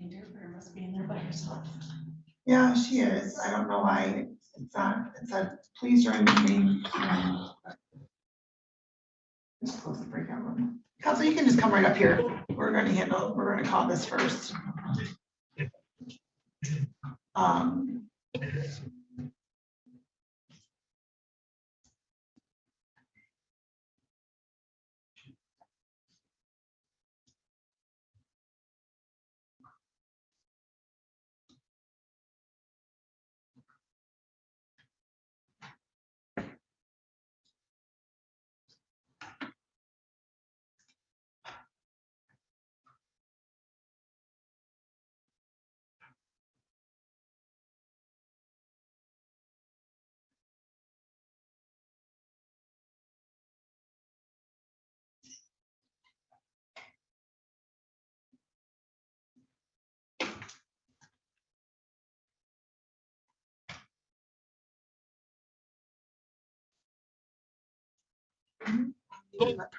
Interpreter must be in there by herself. Yeah, she is. I don't know why it's not. It said, please join the meeting. Just close the breakout room. Council, you can just come right up here. We're gonna call this first.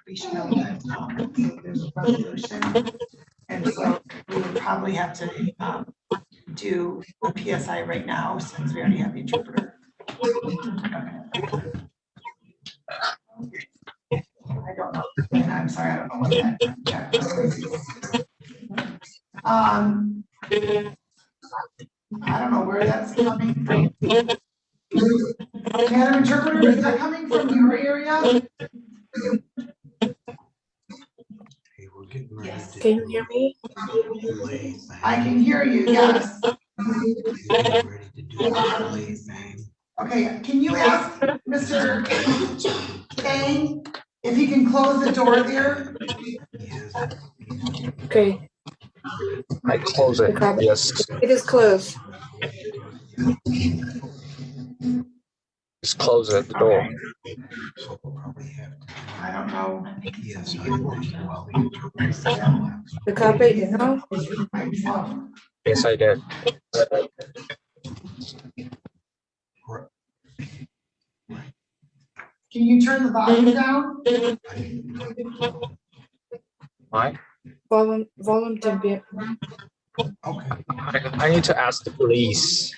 We should know that there's a resolution, and so we would probably have to do a PSI right now since we already have the interpreter. I don't know. And I'm sorry, I don't know what that. I don't know where that's coming from. Madam Interpreter, is that coming from your area? Hey, we're getting ready Yes. to Can you hear me? delay thing. I can hear you, yes. We're getting ready to do the delay thing. Okay, can you ask Mr. Kang if he can close the door there? Yes. Okay, I close it. Okay. Yes, it is closed. just close it, the door. So we'll probably have to. I don't know. Yes, I think while the interpreter. The carpet, you know? Yes, I did. Can you turn the volume down? Why? Volume temp. Okay. I need to ask the police.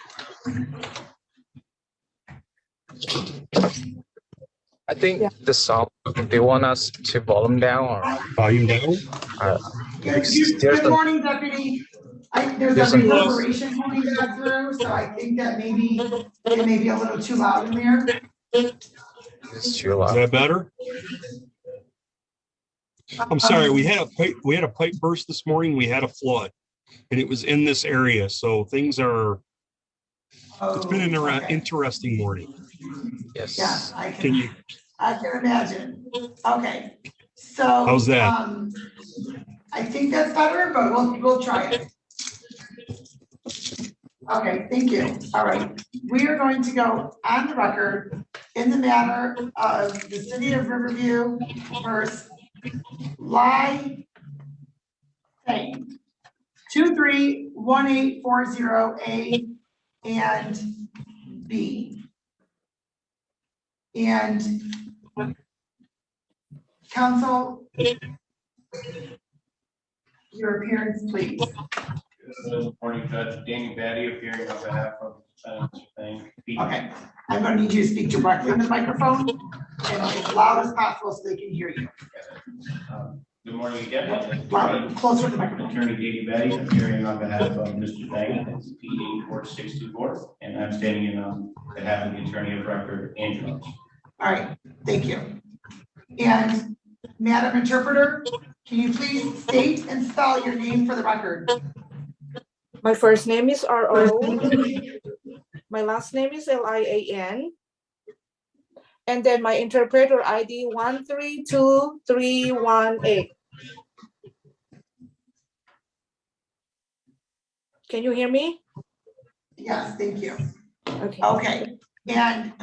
I think Yeah. the song, they want us to volume down or Volume down? Good morning, Deputy. There's There's a a- reverberation coming back through, so I think that maybe it may be a little too loud in there. it's too Is loud. that better? I'm sorry, we had a pipe burst this morning. We had a flood. And it was in this area, so things are, it's been an Okay. interesting morning. Yes. Yes, I Can you, can imagine. Okay, so. How's that? I think that's better, but we'll try it. Okay, thank you. All right, we are going to go on the record in the matter of the city of Riverview versus Lie Thing 231840A and B. And council, your appearance, please. Good morning, Judge Danny Batty, appearing on behalf of Mr. Thing. Okay, I'm gonna need you to speak directly in the microphone and as loud as possible so they can hear you. Good morning again. Loud, closer to the microphone. Attorney Danny Batty, appearing on behalf of Mr. Thing, it's PD 4624, and I'm standing in on behalf of the attorney of record, Andrew. All right, thank you. And Madam Interpreter, can you please state and spell your name for the record? My first name is R.O. My last name is L.I.A.N. And then my interpreter ID 132318. Can you hear me? Yes, thank you. Okay. Okay, and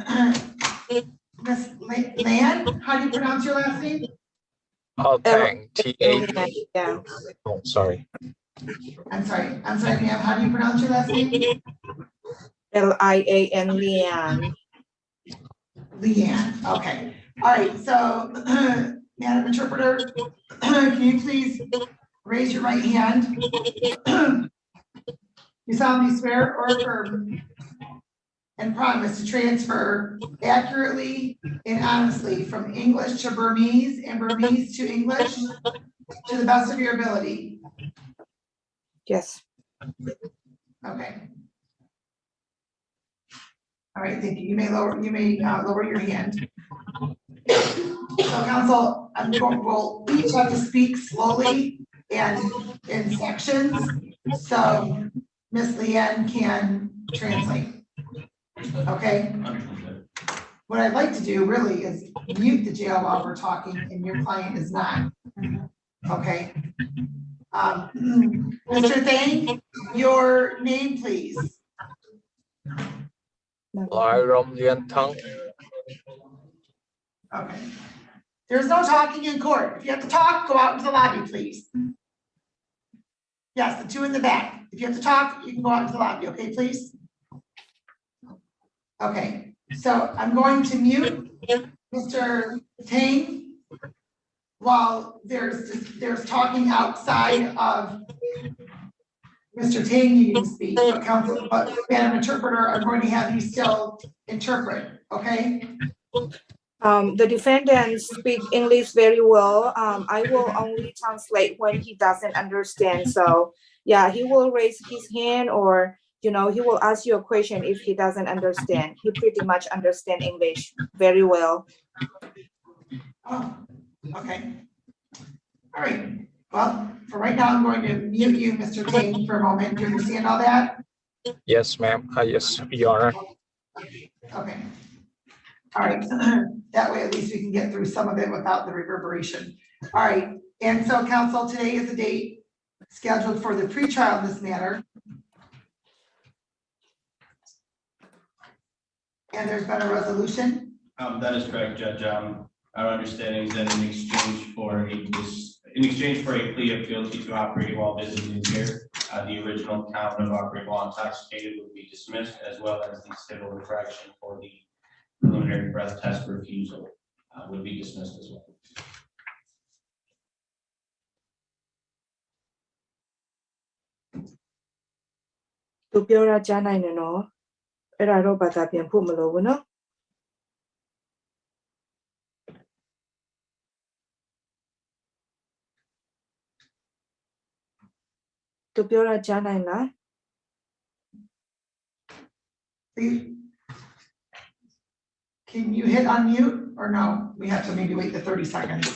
Miss Lan, how do you pronounce your last name? Oh, Tang, T-A. Yeah. Oh, sorry. I'm sorry, ma'am, how do you pronounce your last name? L.I.A.N. Lian. Leanne, okay. All right, so Madam Interpreter, can you please raise your right hand You solemnly swear or affirm and promise to transfer accurately and honestly from English to Bernese and Bernese to English to the best of your ability. Yes. Okay. All right, thank you. You may lower your hand. So council, we'll each have to speak slowly and in sections, so Miss Leanne can translate. Okay? Understood. What I'd like to do really is mute the jail while we're talking and your client is not. Okay? Mr. Thane, your name, please. Okay. There's no talking in court. If you have to talk, go out into the lobby, please. Yes, the two in the back. If you have to talk, you can go out into the lobby, okay, please? Okay, so I'm going to mute Mr. Tang while there's talking outside of Mr. Tang needing to speak, but Madam Interpreter, I'm going to have you still interpret, okay? The defendant speak English very well. I will only translate when he doesn't understand. So yeah, he will raise his hand or, he will ask you a question if he doesn't understand. He pretty much understand English very well. Oh, okay. All right. Well, for right now, I'm going to mute you, Mr. Tang, for a moment. Do you understand all that? Yes, ma'am. Yes, Your Honor. Okay. All right. That way, at least we can get through some of it without the reverberation. All right. And so, counsel, today is the date scheduled for the pretrial in this matter. And there's been a resolution. That is correct, Judge. Our understanding is that in exchange for a plea of guilty to operating while visibly impaired, the original count of operating while intoxicated would be dismissed, as well as the civil infraction for the preliminary breath test refusal would be dismissed as well. Tu ပြောတာကြားနိုင်တယ်နော်အဲ့ဒါတော့ဘာသာပြန်ဖို့မလိုဘူးနော်သူပြောတာကြားနိုင်လား Can you hit unmute or no? We have to maybe wait the 30 seconds.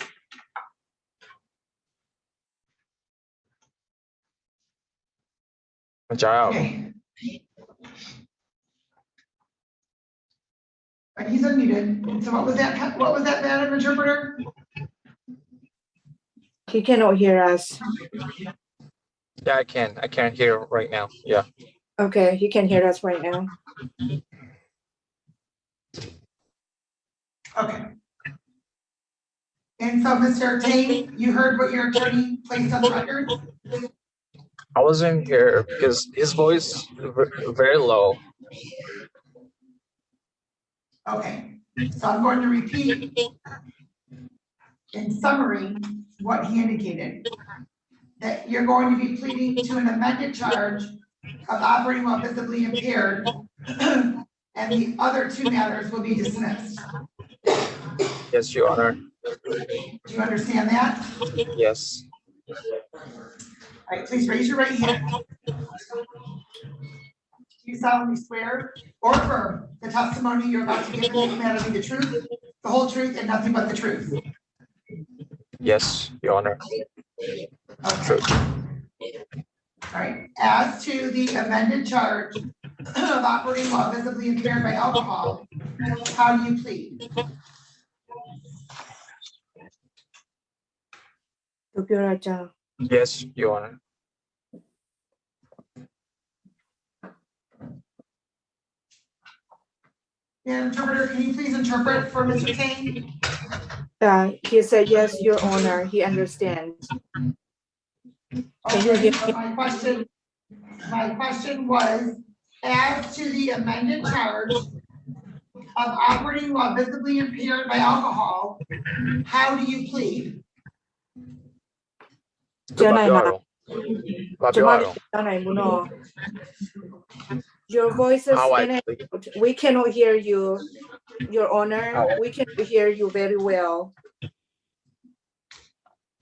Okay. And he's unmuted. So what was that, Madam Interpreter? He cannot hear us. Yeah, I can hear right now. Yeah. Okay, he can hear us right now. Okay. And so, Mr. Tate, you heard what your attorney placed on the record? I wasn't here because his voice is very low. Okay, so I'm going to repeat in summary what he indicated. That you're going to be pleading to an amended charge of operating while visibly impaired, and the other two matters will be dismissed. Yes, Your Honor. Do you understand that? Yes. All right, please raise your right hand. Do you solemnly swear or affirm the testimony you're about to give in this matter to be the truth, the whole truth, and nothing but the truth? Yes, Your Honor. Okay. True. All right, as to the amended charge of operating while visibly impaired by alcohol, how do you plead? Tu ပြောတာကြား Yes, Your Honor. And interpreter, can you please interpret for Mr. Kane? He said yes, Your Honor. He understands. Okay, so my question was, as to the amended charge of operating while visibly impaired by alcohol, how do you plead?ကြားနိုင်လား ဘာ ကျ ပြော မ ရ တို့ တော့ ကြားနိုင်ဘူးနော် Your voice is How in and actually out. We cannot hear you, Your Honor. How? We cannot hear you very well.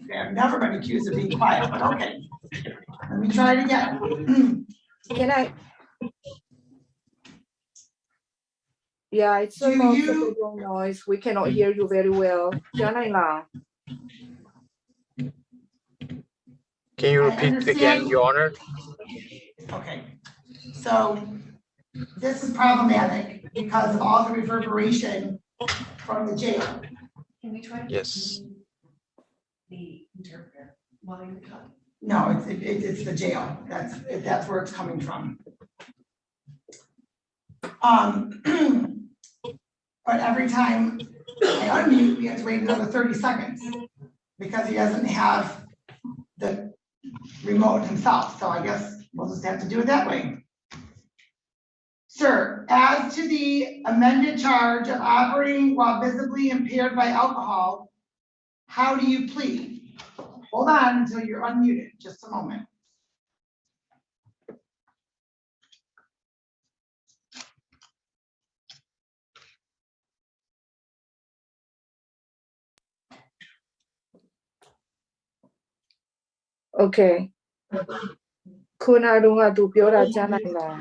Okay, I've never been accused of being quiet, but okay. Let me try it again. Can I? Yeah, it's a Do lot of you- background noise. We cannot hear you very well.ကြားနိုင်လား Can you I repeat understand. again, Your Honor? Okay, so this is problematic because of all the reverberation from the jail. Can we try? Yes. The interpreter while you're talking. No, it's the jail. That's where it's coming from. But every time I unmute, we have to wait another 30 seconds because he doesn't have the remote himself. So I guess we'll just have to do it that way. Sir, as to the amended charge of operating while visibly impaired by alcohol, how do you plead? Hold on until you're unmuted, just a moment. Okay. ခုနကတော့သူပြောတာကြားနိုင်လား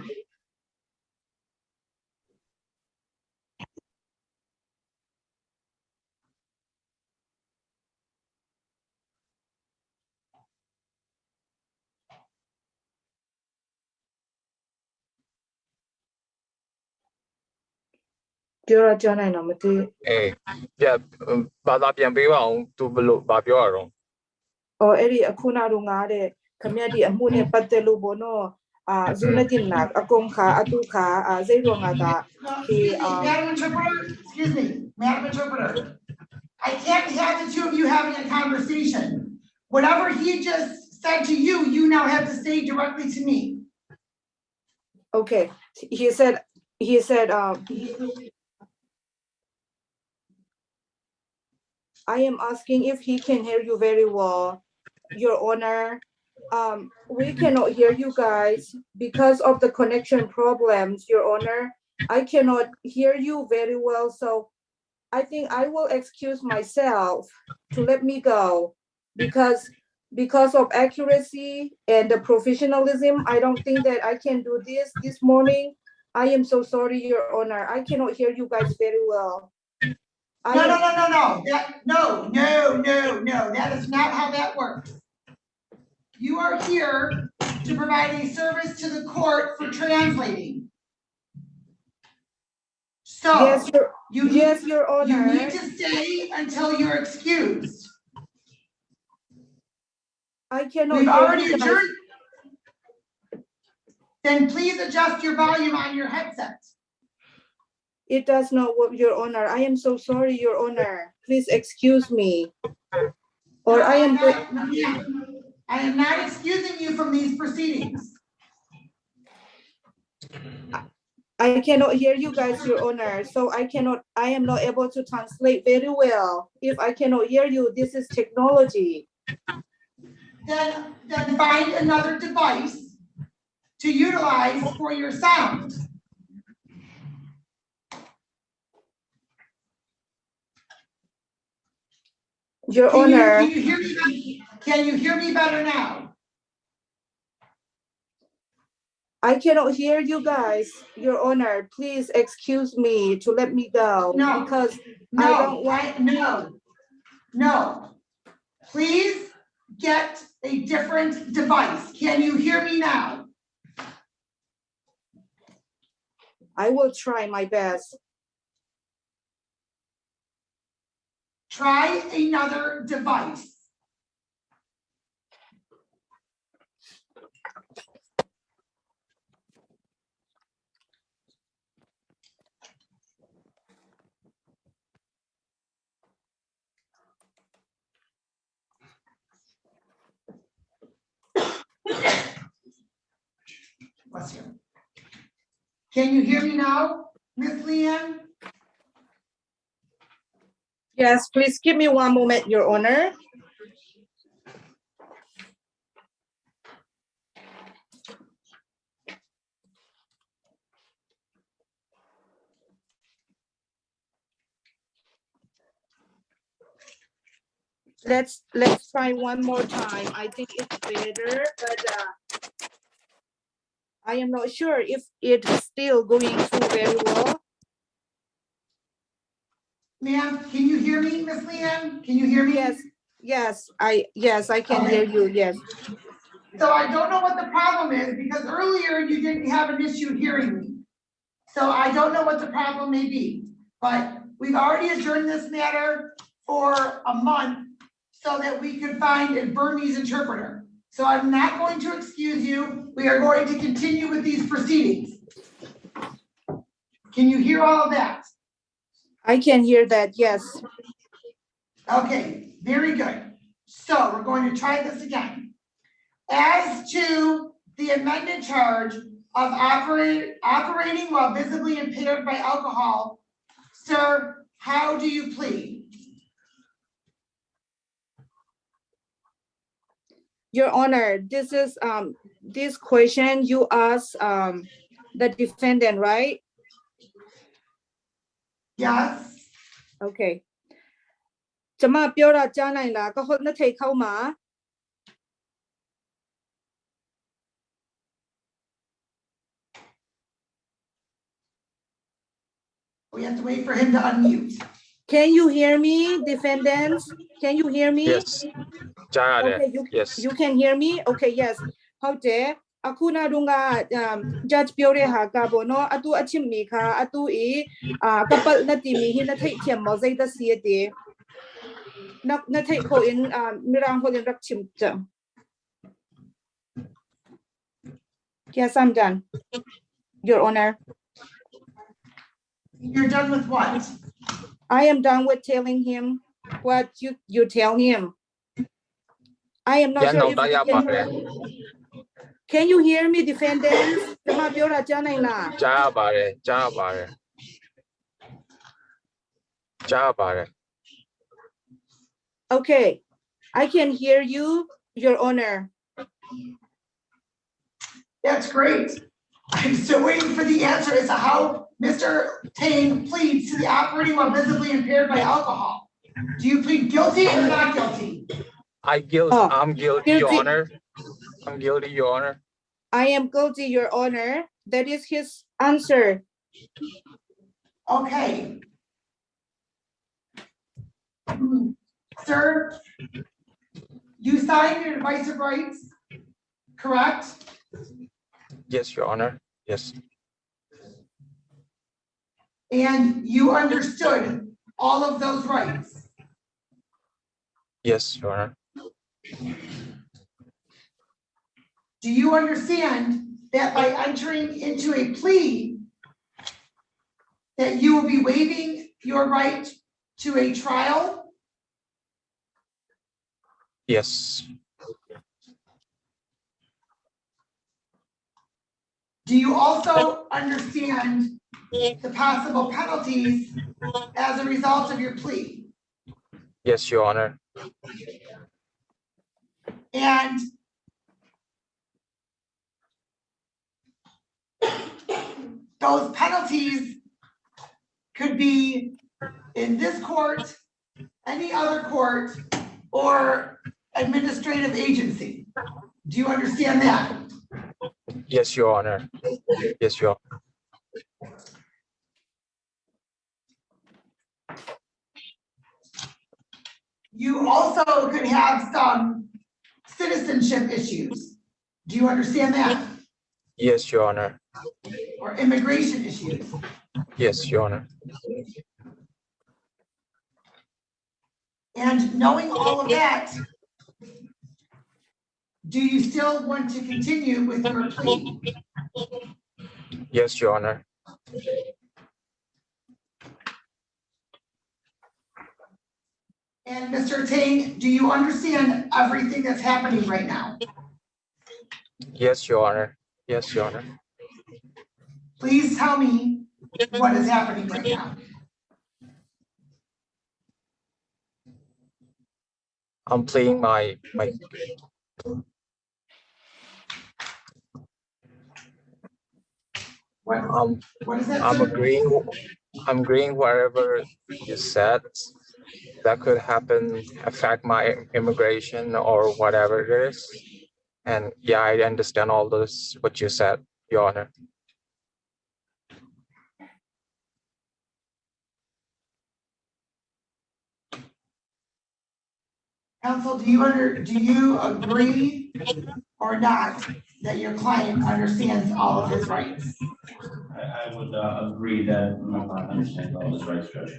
ပြောတာကြားနိုင်လားမသိ အေးပြဘာသာပြန်ပေးပါအောင်သူဘယ်လိုဘာပြောရတော့ အော်အဲ့ဒီအခုနကတော့ငါတဲ့ခမရဒီအမှုနဲ့ပတ်သက်လို့ဘောနော်ဇူနတင်နာအကုန်ခါအတုခါဇေရောငါက Madam Interpreter, excuse me, Madam Interpreter. I can't have the two of you having a conversation. Whatever he just said to you, you now have to say directly to me. Okay. He said I am asking if he can hear you very well, Your Honor. We cannot hear you guys because of the connection problems, Your Honor. I cannot hear you very well, so I think I will excuse myself to let me go because of accuracy and the professionalism. I don't think that I can do this morning. I am so sorry, Your Honor. I cannot hear you guys very well. No. That is not how that works. You are here to provide a service to the court for translating. So, Yes, Your Honor. you need to stay until you're excused. I cannot We've hear already you guys. adjourned. Then please adjust your volume on your headset. It does not work, Your Honor. I am so sorry, Your Honor. Please excuse me. Or No, I am. I am not excusing you from these proceedings. I cannot hear you guys, Your Honor. So I am not able to translate very well. If I cannot hear you, this is technology. Then find another device to utilize for your sound. Your Honor, Can you hear me better now? I cannot hear you guys, Your Honor. Please excuse me to let me go. No. Because I don't want. No. Please get a different device. Can you hear me now? I will try my best. Try another device. Bless you. Can you hear me now, Miss Leanne? Yes, please give me one moment, Your Honor. let's try one more time. I think it's better, but I am not sure if it's still going through very well. Ma'am, can you hear me, Miss Leanne? Can you hear me? Yes, I can hear you, yes. So I don't know what the problem is, because earlier you didn't have an issue hearing me. So I don't know what the problem may be, but we've already adjourned this matter for a month so that we could find a Bernese interpreter. So I'm not going to excuse you. We are going to continue with these proceedings. Can you hear all of that? I can hear that, yes. Okay, very good. So we're going to try this again. As to the amended charge of operating while visibly impaired by alcohol, sir, how do you plead? Your Honor, this is this question you ask the defendant, right? Yes. Okay. ကျွန်မပြောတာကြားနိုင်လားကဟုတ်နှစ်ထိတ်ခေါမှာ We have to wait for him to unmute. Can you hear me, defendants? Can you hear me? Yes. 잘하네. Okay, Yes. you can hear me? Okay, yes. ဟုတ်တယ်အခုနတုန်းက judge ပြောတဲ့ဟာကပေါ့နော်အတူအချင်းမိခါအတူအေcouple နှစ်တီမီဟိနှစ်ထိတ်ချင်မောစိတ်တစီတဲ့နှစ်ထိတ်ကို in မိရန်ကိုရင်ရက်ချင်ကြ Yes, I'm done. Your Honor. You're done with what? I am done with telling him what you tell him. I am not sure if you can you hear me, defendants? ကျွန်မပြောတာကြားနိုင်လား ကြားပါတယ် Okay, I can hear you, Your Honor. That's great. I'm still waiting for the answer as to how Mr. Tang pleads to the operating while visibly impaired by alcohol. Do you plead guilty or not guilty? I'm guilty, Your Honor. I'm guilty, Your Honor. I am guilty, Your Honor. That is his answer. Okay. Sir, you signed your advice of rights, correct? Yes, Your Honor. Yes. And you understood all of those rights? Yes, Your Honor. Do you understand that by entering into a plea that you will be waiving your right to a trial? Yes. Do you also understand the possible penalties as a result of your plea? Yes, Your Honor. And those penalties could be in this court, any other court, or administrative agency. Do you understand that? Yes, Your Honor. Yes, Your Honor. You also could have some citizenship issues. Do you understand that? Yes, Your Honor. Or immigration issues. Yes, Your Honor. And knowing all of that, do you still want to continue with your plea? Yes, Your Honor. And Mr. Tang, do you understand everything that's happening right now? Yes, Your Honor. Yes, Your Honor. Please tell me what is happening right now. I'm playing my What is that? I'm sir? agreeing whatever you said, that could happen, affect my immigration or whatever it is. And yeah, I understand all this, what you said, Your Honor. Counsel, do you agree or not that your client understands all of his rights? I would agree that my client understands all his rights, Judge.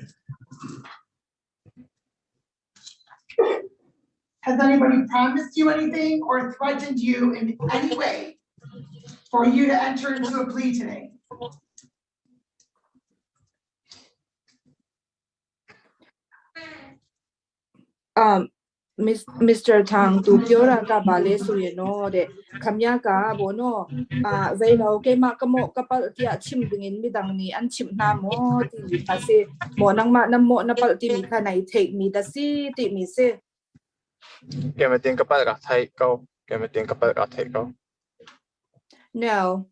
Has anybody promised you anything or threatened you in any way for you to enter into a plea today? Mr. Tang, tu piora ka bale su ye no de kamya ka bono vei lo ke ma ka mo ka pal tia chim dingin mi dang ni an chim na mo ti mi ka se mo nang ma nam mo na pal ti mi ka nai take mi da si ti mi se Cái mà tiếng kapal ka thai câu, cái mà tiếng kapal ka thai câu. no,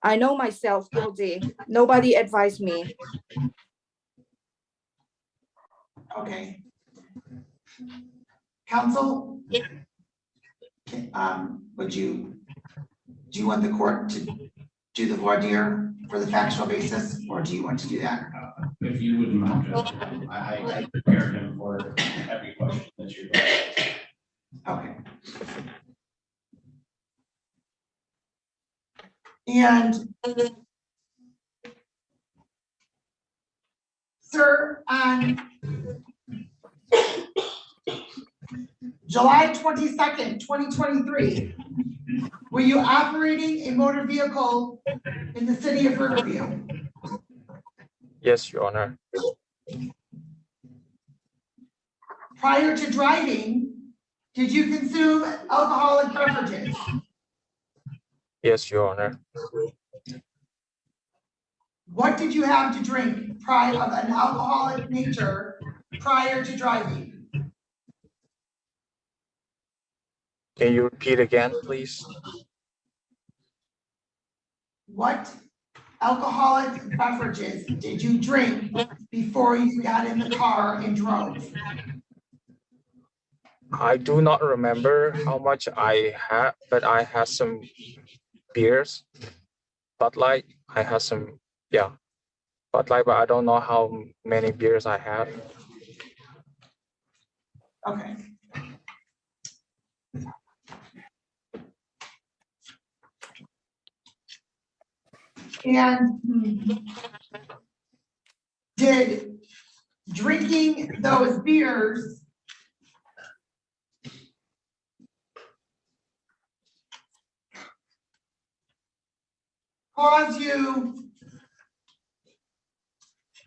I know myself guilty. Nobody advised me. Okay. Counsel? Do you want the court to do the voir dire for the factual basis, or do you want to do that? If you wouldn't mind, Judge, I prepared him for every question that you're going to ask. Okay. And sir, on July 22nd, 2023, were you operating a motor vehicle in the city of Riverview? Yes, Your Honor. Prior to driving, did you consume alcoholic beverages? Yes, Your Honor. What did you have to drink prior of an alcoholic nature prior to driving? Can you repeat again, please? What alcoholic beverages did you drink before you got in the car and drove? I do not remember how much I had, but I had some beers. Bud Light, I had some, yeah, Bud Light, but I don't know how many beers I had. Okay. And did drinking those beers cause you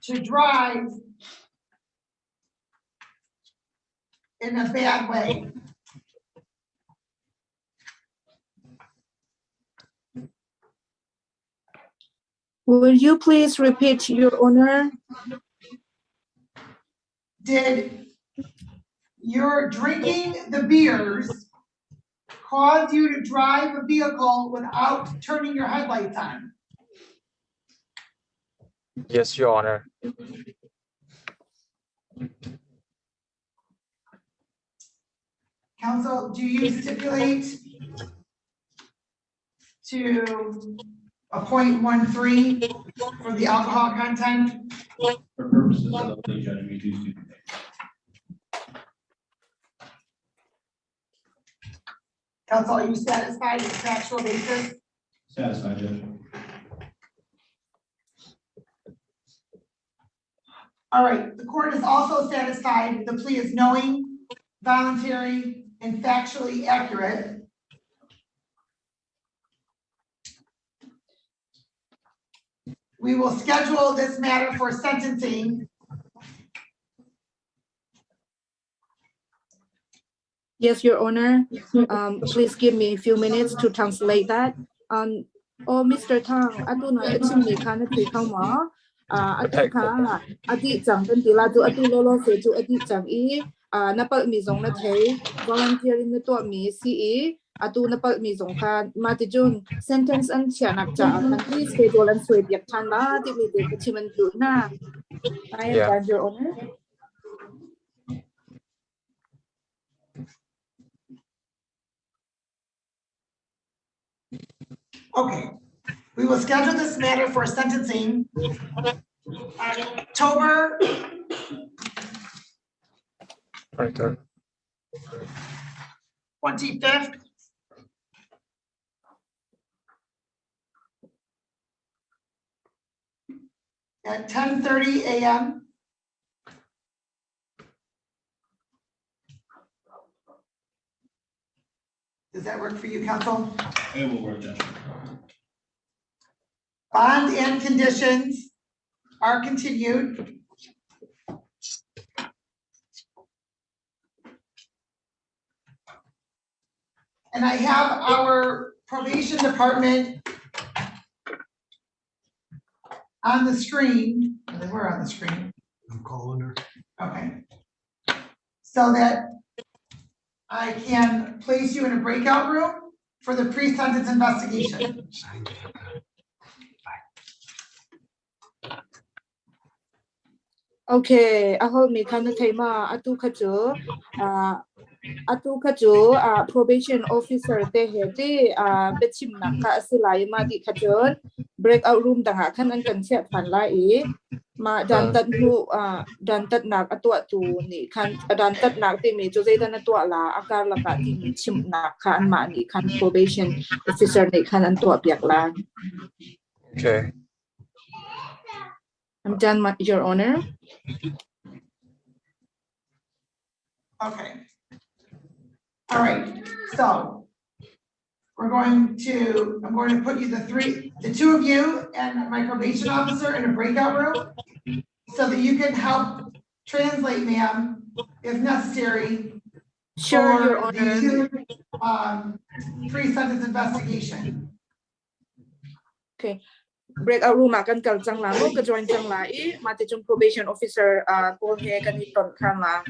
to drive in a bad way? Will you please repeat, Your Honor? Did your drinking the beers cause you to drive a vehicle without turning your headlights on? Yes, Your Honor. Counsel, do you stipulate to a 0.13 for the alcohol content? For purposes of the plea, Judge, we do stipulate. Counsel, are you satisfied with the factual basis? Satisfied, Judge. All right, the court is also satisfied the plea is knowing, voluntary, and factually accurate. We will schedule this matter for sentencing. Yes, Your Honor. Please give me a few minutes to translate that. Oh, Mr. Tang, atu na achim ni kana tu kama. Atu ka adi jang kan tila tu atu lolo se tu adi jang I napal mi zong na thay volunteer in to mi si atu napal mi zong ka matijun sentence an chianak cha kan ti schedule an sui biak tan na ti mi de chiman tu na. I am done, Your Honor. Okay, we will schedule this matter for sentencing October 25th at 10:30 a.m. Does that work for you, counsel? It will work, Judge. Bond and conditions are continued. And I have our probation department on the screen. They were on the screen. I'm calling her. Okay. So that I can place you in a breakout room for the pre-sentence investigation. Signed it. Okay, I hold me kind of time atu kaju probation officer te heti bechim naka silai ma di kajon breakout room danga kan an kan siat fan lai ma dan tat nak atu ni kan dan tat nak ti mi jo zaidan atu la akar la ka ti mi chim nak kan ma ni kan probation officer ni kan an tu piak la. Okay. I'm done, Your Honor. Okay. All right, so I'm going to put you the two of you and my probation officer in a breakout room so that you can help translate, ma'am, if necessary. Sure, Your for Honor. the pre-sentence investigation. Okay. Breakout room akan kal jang la mo ka join jang la mati chung probation officer ko he kan iton kan la.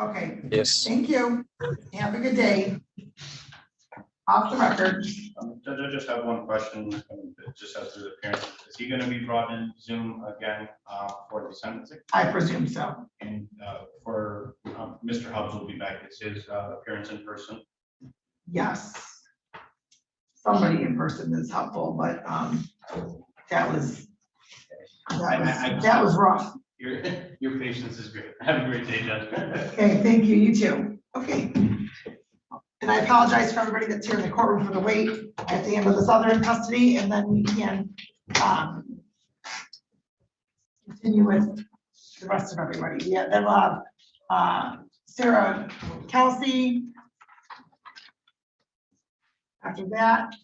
Okay, Yes. thank you. Have a good day. Off the record. Judge, I just have one question, just as to the appearance. Is he gonna be brought in Zoom again, for the sentencing? I presume so. And, for, Mr. Hubbs will be back. It's his, appearance in person. Yes. Somebody in person is helpful, but that was rough. Your patience is great. Have a great day, Judge. Okay, thank you, you too. Okay. And I apologize for everybody that's here in the courtroom for the wait at the end of this other in custody, and then we can continue with the rest of everybody. Yeah, then we'll have Sarah Kelsey. After that,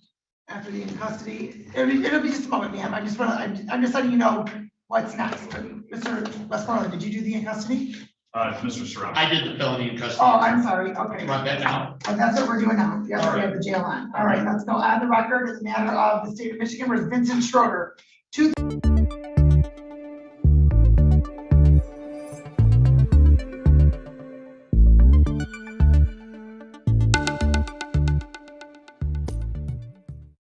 after the in custody, it'll be just a moment, ma'am. I'm just letting you know what's next. Mr. Westmoreland, did you do the in custody? Mr. Surratt. I did the felony in custody. Oh, I'm sorry, okay. Run that now. And that's what we're doing now. Yes, we have the jail on. All right, let's go on the record in the matter of the state of Michigan, where's Vincent Schroeder.